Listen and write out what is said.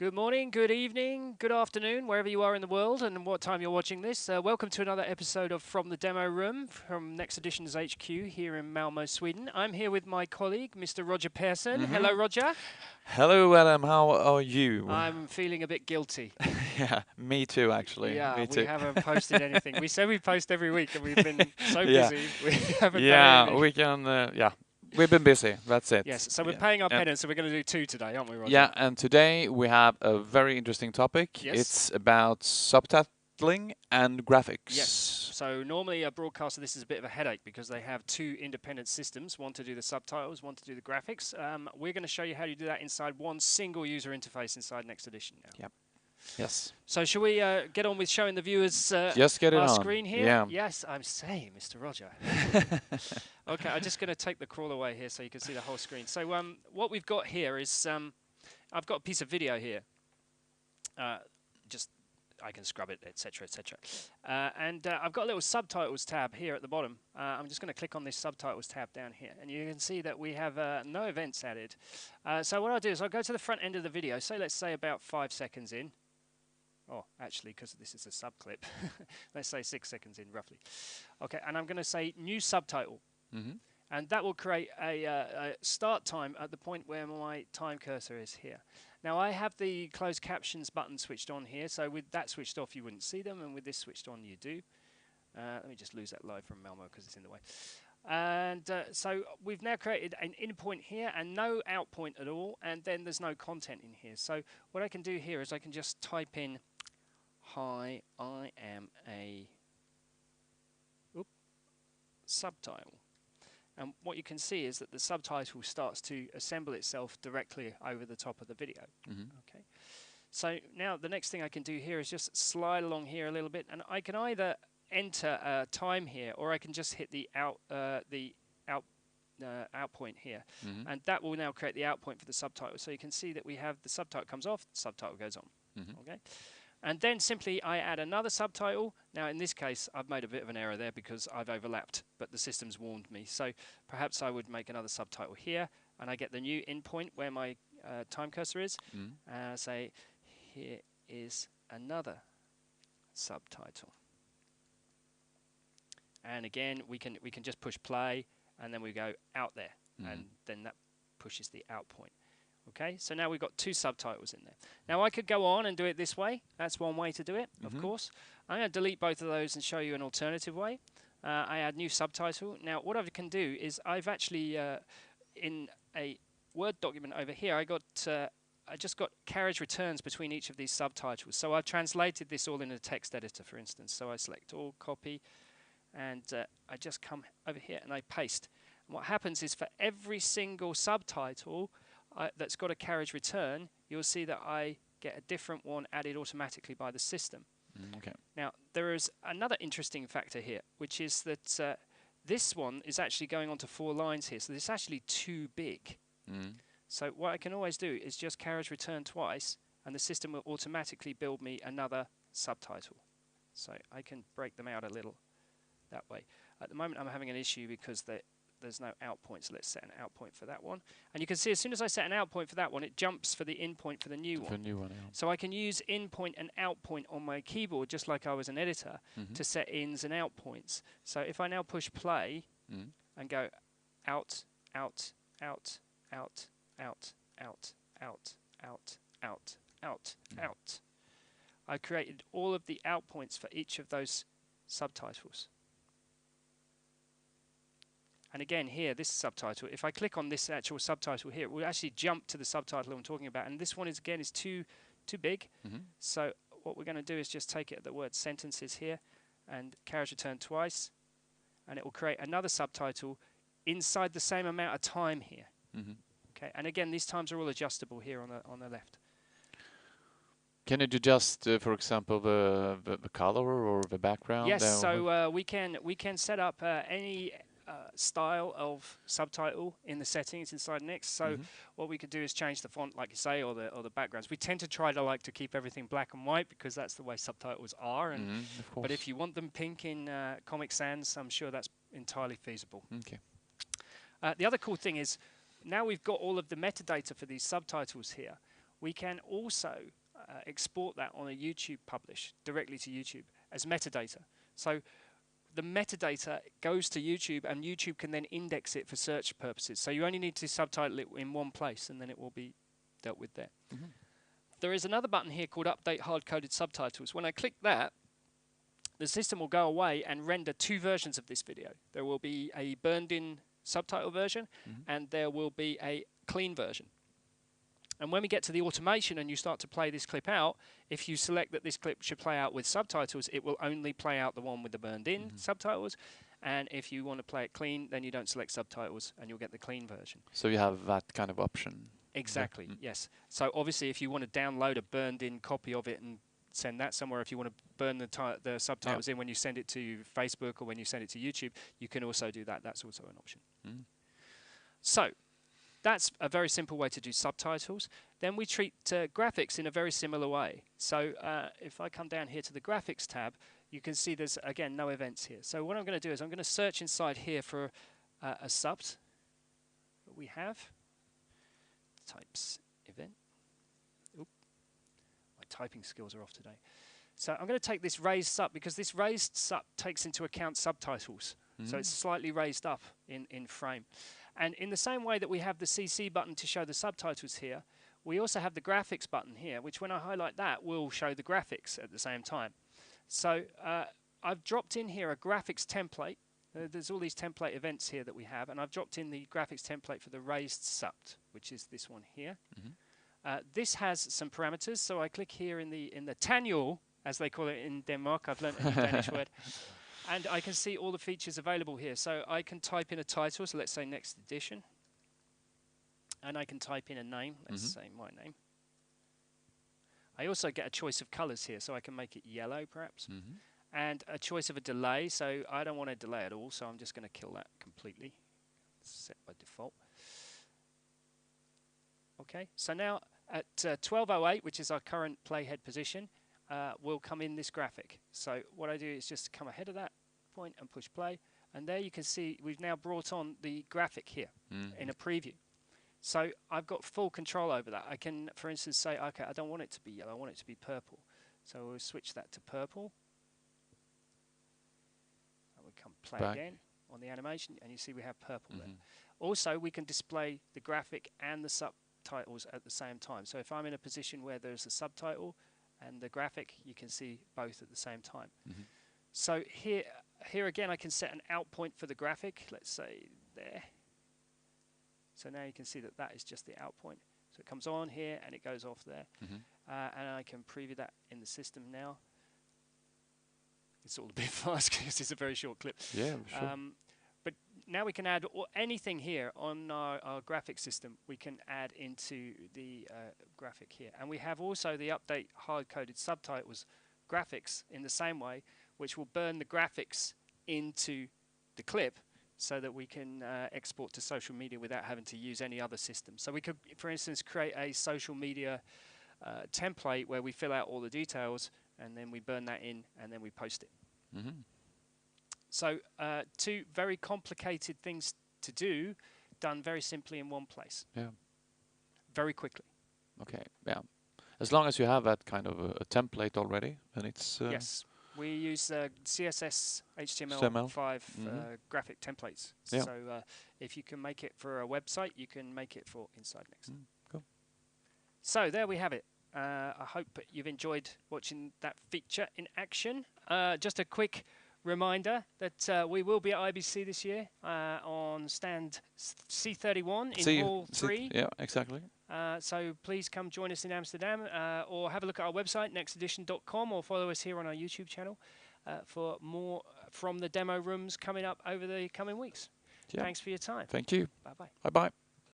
Good morning, good evening, good afternoon, wherever you are in the world and what time you're watching this. Welcome to another episode of From the Demo Room from nxteditions HQ here in Malmo, Sweden. I'm here with my colleague, Mr. Roger Persson. Hello, Roger. Hello, Adam. How are you? I'm feeling a bit guilty. Yeah, me too, actually. Yeah, Me we too. haven't posted anything. We say we post every week, and we've been so Yeah. busy we haven't done Yeah, anything. we can. Yeah, we've been busy. That's it. Yes, so we're Yeah. paying our And- penance, so we're going to do two today, aren't we, Roger? Yeah, and today we have a very interesting topic. Yes. It's about subtitling and graphics. Yes. So normally a broadcaster, this is a bit of a headache because they have two independent systems, one to do the subtitles, one to do the graphics. We're going to show you how you do that inside one single user interface inside nxtedition now. Yep. Yes. So shall we get on with showing the viewers Just get it our on. screen here? Yeah. Yes, I'm saying, Mr. Roger. Okay, I'm just going to take the crawl away here so you can see the whole screen. So what we've got here is, I've got a piece of video here. I can scrub it, etc., etc. And I've got a little subtitles tab here at the bottom. I'm just going to click on this subtitles tab down here, and you can see that we have no events added. So what I'll do is I'll go to the front end of the video. So let's say about 5 seconds in. Oh, actually, because this is a subclip, let's say 6 seconds in, roughly. Okay, and I'm going to say new subtitle. And that will create a start time at the point where my time cursor is here. Now I have the closed captions button switched on here, so with that switched off you wouldn't see them, and with this switched on you do. Let me just lose that live from Malmo because it's in the way. And so we've now created an in point here and no out point at all, and then there's no content in here. So what I can do here is I can just type in, "Hi, I am a subtitle." And what you can see is that the subtitle starts to assemble itself directly over the top of the video. Okay. So now the next thing I can do here is just slide along here a little bit, and I can either enter a time here, or I can just hit the out point here, and that will now create the out point for the subtitle. So you can see that we have the subtitle comes off, the subtitle goes on. Okay. And then simply I add another subtitle. Now in this case I've made a bit of an error there because I've overlapped, but the system's warned me. So perhaps I would make another subtitle here, and I get the new in point where my time cursor is. Say here is another subtitle. And again we can just push play, and then we go out there, and then that pushes the out point. Okay, so now we've got two subtitles in there. Now I could go on and do it this way. That's one way to do it, of course. I'm going to delete both of those and show you an alternative way. I add new subtitle. Now what I can do is I've actually, in a Word document over here, I just got carriage returns between each of these subtitles. So I've translated this all in a text editor, for instance. So I select all, copy, and I just come over here and I paste. And what happens is for every single subtitle that's got a carriage return, you'll see that I get a different one added automatically by the system. Okay. Now, there is another interesting factor here, which is that this one is actually going on to 4 lines here, so this is actually too big. So what I can always do is just carriage return twice, and the system will automatically build me another subtitle. So I can break them out a little that way. At the moment I'm having an issue because there's no out point, so let's set an out point for that one. And you can see as soon as I set an out point for that one, it jumps for the in point for the new one. Yeah. So I can use in point and out point on my keyboard just like I was an editor to set ins and out points. So if I now push play and go out, out, out, out, out, out, out, out, out, out, out, I created all of the out points for each of those subtitles. And again here, this subtitle, if I click on this actual subtitle here, it will actually jump to the subtitle I'm talking about. And this one is again is too big. So what we're going to do is just take it at the word sentences here and carriage return twice, and it will create another subtitle inside the same amount of time here. Okay, and again these times are all adjustable here on the left. Can you adjust, for example, the color or the background? Yes, so we can set up any style of subtitle in the settings inside Nix. So what we could do is change the font, like you say, or the backgrounds. We tend to try to like to keep everything black and white because that's the way subtitles are. And but if you want them pink in Comic Sans, I'm sure that's entirely feasible. Okay. The other cool thing is now we've got all of the metadata for these subtitles here. we can also export that on a YouTube publish directly to YouTube as metadata. So the metadata goes to YouTube, and YouTube can then index it for search purposes. So you only need to subtitle it in one place, and then it will be dealt with there. There is another button here called Update Hard-Coded Subtitles. When I click that, the system will go away and render two versions of this video. There will be a burned-in subtitle version, and there will be a clean version. And when we get to the automation and you start to play this clip out, if you select that this clip should play out with subtitles, it will only play out the one with the burned-in subtitles. And if you want to play it clean, then you don't select subtitles and you'll get the clean version. So you have that kind of option. Exactly, yes. So obviously if you want to download a burned-in copy of it and send that somewhere, if you want to burn the subtitles in when you send it to Facebook or when you send it to YouTube, you can also do that. That's also an option. So that's a very simple way to do subtitles. Then we treat graphics in a very similar way. So if I come down here to the graphics tab, you can see there's, again, no events here. So what I'm going to do is I'm going to search inside here for a subt that we have. Types event. Oop. My typing skills are off today. So I'm going to take this raised sub, because this raised sub takes into account subtitles. So it's slightly raised up in frame. And in the same way that we have the CC button to show the subtitles here, we also have the graphics button here, which when I highlight that will show the graphics at the same time. So I've dropped in here a graphics template. There's all these template events here that we have, and I've dropped in the graphics template for the raised subt, which is this one here. This has some parameters, so I click here in the tanual, as they call it in Denmark. I've learned a new Danish word. And I can see all the features available here. So I can type in a title, so let's say Next Edition. And I can type in a name, let's say my name. I also get a choice of colors here, so I can make it yellow perhaps. And a choice of a delay, so I don't want a delay at all, so I'm just going to kill that completely. It's set by default. Okay, so now at 12:08, which is our current playhead position, will come in this graphic. So what I do is just come ahead of that point and push play, and there you can see we've now brought on the graphic here in a preview. So I've got full control over that. I can, for instance, say, okay, I don't want it to be yellow, I want it to be purple. So we'll switch that to purple. And we come play again on the animation, and you see we have purple there. Also, we can display the graphic and the subtitles at the same time. So if I'm in a position where there's a subtitle and the graphic, you can see both at the same time. So here again, I can set an out point for the graphic. Let's say there. So now you can see that that is just the out point. So it comes on here and it goes off there. And I can preview that in the system now. It's all a bit fast because it's a very short clip. Yeah, sure. But now we can add anything here on our graphic system. We can add into the graphic here. And we have also the update hard-coded subtitles graphics in the same way, which will burn the graphics into the clip so that we can export to social media without having to use any other system. So we could, for instance, create a social media template where we fill out all the details and then we burn that in and then we post it. So two very complicated things to do, done very simply in one place. Very quickly. Okay, yeah. As long as you have that kind of a template already, and it's... yes. We use CSS, HTML5 graphic templates. So if you can make it for a website, you can make it for Inside Next. Cool. So there we have it. I hope you've enjoyed watching that feature in action. Just a quick reminder that we will be at IBC this year on stand C31 in Hall 3. Yeah, exactly. So please come join us in Amsterdam or have a look at our website, nxtedition.com, or follow us here on our YouTube channel for more from the demo rooms coming up over the coming weeks. Thanks for your time. Thank you. Bye-bye. Bye-bye.